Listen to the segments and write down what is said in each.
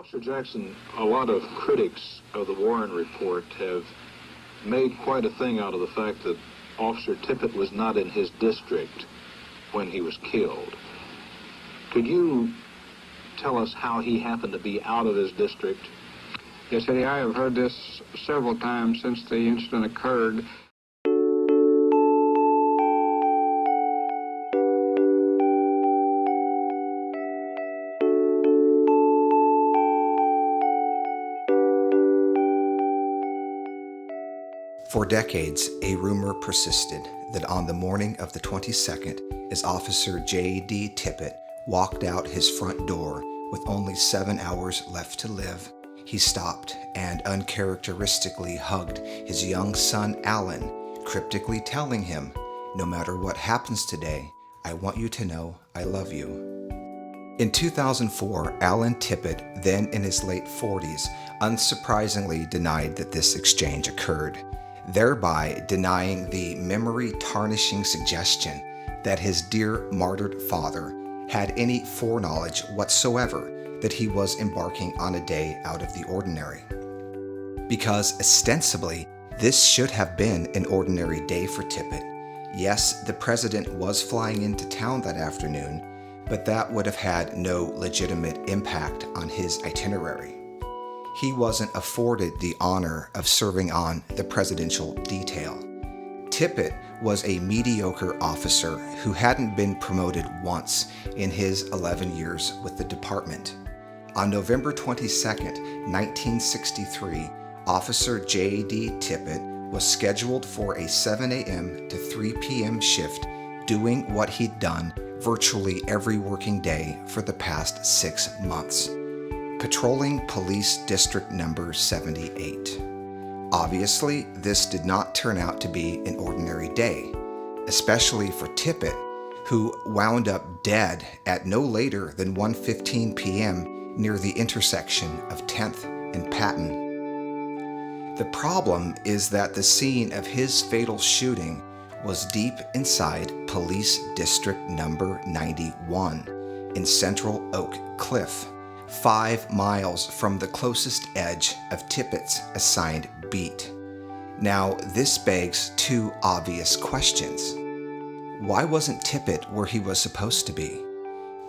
Officer Jackson, a lot of critics of the Warren Report have made quite a thing out of the fact that Officer Tippit was not in his district when he was killed. Could you tell us how he happened to be out of his district? Yes, Eddie, I have heard this several times since the incident occurred. For decades, a rumor persisted that on the morning of the 22nd, as Officer J.D. Tippit walked out his front door with only 7 hours left to live, he stopped and uncharacteristically hugged his young son Alan, cryptically telling him, "No matter what happens today, I want you to know I love you." In 2004, Alan Tippit, then in his late 40s, unsurprisingly denied that this exchange occurred, thereby denying the memory-tarnishing suggestion that his dear martyred father had any foreknowledge whatsoever that he was embarking on a day out of the ordinary. Because ostensibly, this should have been an ordinary day for Tippit. Yes, the president was flying into town that afternoon, but that would have had no legitimate impact on his itinerary. He wasn't afforded the honor of serving on the presidential detail. Tippit was a mediocre officer who hadn't been promoted once in his 11 years with the department. On November 22, 1963, Officer J.D. Tippit was scheduled for a 7 a.m. to 3 p.m. shift, doing what he'd done virtually every working day for the past 6 months. Patrolling Police District Number 78. Obviously, this did not turn out to be an ordinary day, especially for Tippit, who wound up dead at no later than 1:15 p.m. near the intersection of 10th and Patton. The problem is that the scene of his fatal shooting was deep inside Police District Number 91 in Central Oak Cliff, 5 miles from the closest edge of Tippit's assigned beat. Now, this begs two obvious questions. Why wasn't Tippit where he was supposed to be?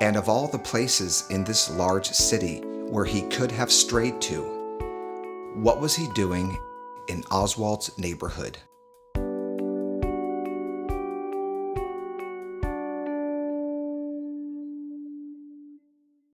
And of all the places in this large city where he could have strayed to, what was he doing in Oswald's neighborhood?